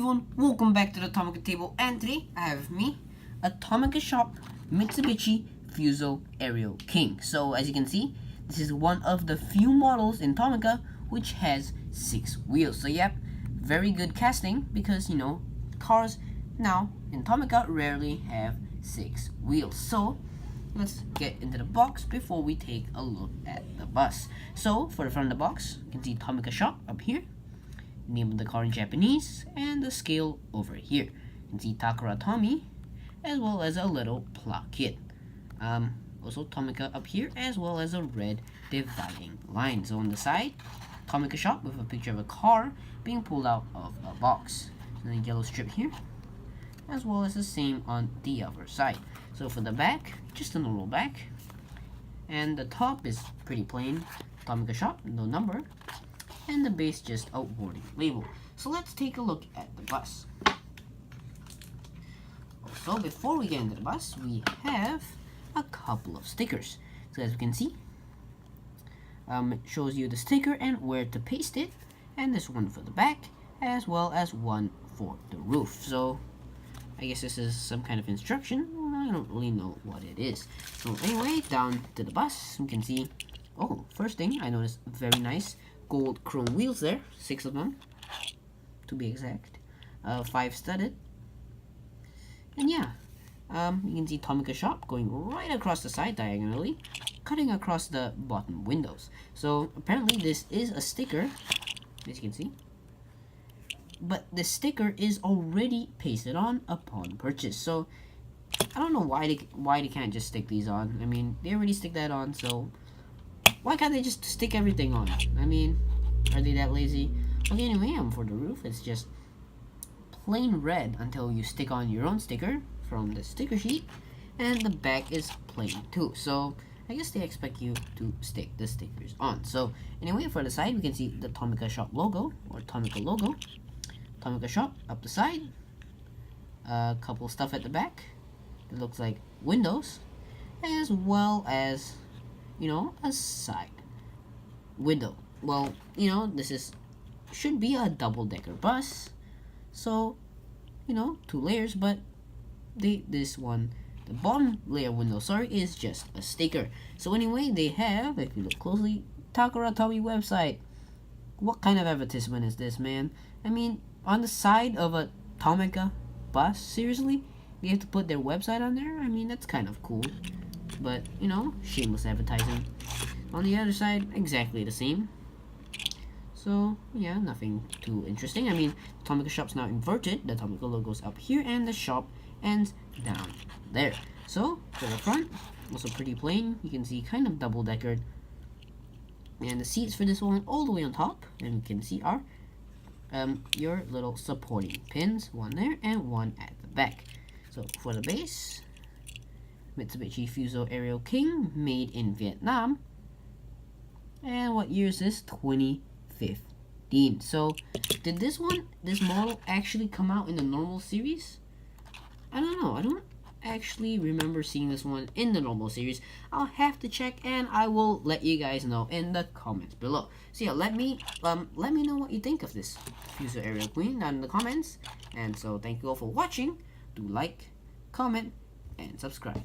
everyone, welcome back to the Tomica table, and today I have with me a Tomica shop Mitsubishi Fuso Areo King. So as you can see, this is one of the few models in Tomica which has 6 wheels. So yep, very good casting because cars now in Tomica rarely have 6 wheels. So let's get into the box before we take a look at the bus. So for the front of the box, you can see Tomica shop up here, name of the car in Japanese, and the scale over here. You can see Takara Tomy, as well as a little plot kit. Also Tomica up here, as well as a red dividing line. So on the side, Tomica shop with a picture of a car being pulled out of a box. And a yellow strip here, as well as the same on the other side. So for the back, just a normal back. And the top is pretty plain, Tomica shop, no number. And the base just a warning label. So let's take a look at the bus. So before we get into the bus, we have a couple of stickers. So as you can see, it shows you the sticker and where to paste it, and there's one for the back as well as one for the roof. So I guess this is some kind of instruction. I don't really know what it is. So anyway, down to the bus, you can see, oh, first thing I noticed, very nice gold chrome wheels there, 6 of them to be exact, 5 studded. And yeah, you can see Tomica shop going right across the side diagonally, cutting across the bottom windows. So apparently this is a sticker, as you can see, but the sticker is already pasted on upon purchase. So I don't know why they can't just stick these on. I mean, they already stick that on, so why can't they just stick everything on? I mean, are they that lazy? Okay, anyway, for the roof, it's just plain red until you stick on your own sticker from the sticker sheet, and the back is plain too. So I guess they expect you to stick the stickers on. So anyway, for the side, we can see the Tomica shop logo, or Tomica logo. Tomica shop up the side, a couple stuff at the back. It looks like windows, as well as a side window. Well, this should be a double-decker bus, so 2 layers, but the bottom layer window, is just a sticker. So anyway, they have, if you look closely, Takara Tomy website. What kind of advertisement is this, man? I mean, on the side of a Tomica bus, seriously, you have to put their website on there? I mean, that's kind of cool, but shameless advertising. On the other side, exactly the same. So yeah, nothing too interesting. I mean, the Tomica shop's now inverted. The Tomica logo's up here, and the shop ends down there. So for the front, also pretty plain. You can see kind of double-deckered, and the seats for this one all the way on top, and you can see are your little supporting pins, one there and one at the back. So for the base, Mitsubishi Fuso Areo King, made in Vietnam. And what year is this? 2015. So did this model actually come out in the normal series? I don't know. I don't actually remember seeing this one in the normal series. I'll have to check, and I will let you guys know in the comments below. So yeah, let me know what you think of this Fuso Areo Queen down in the comments. And so thank you all for watching. Do like, comment, and subscribe.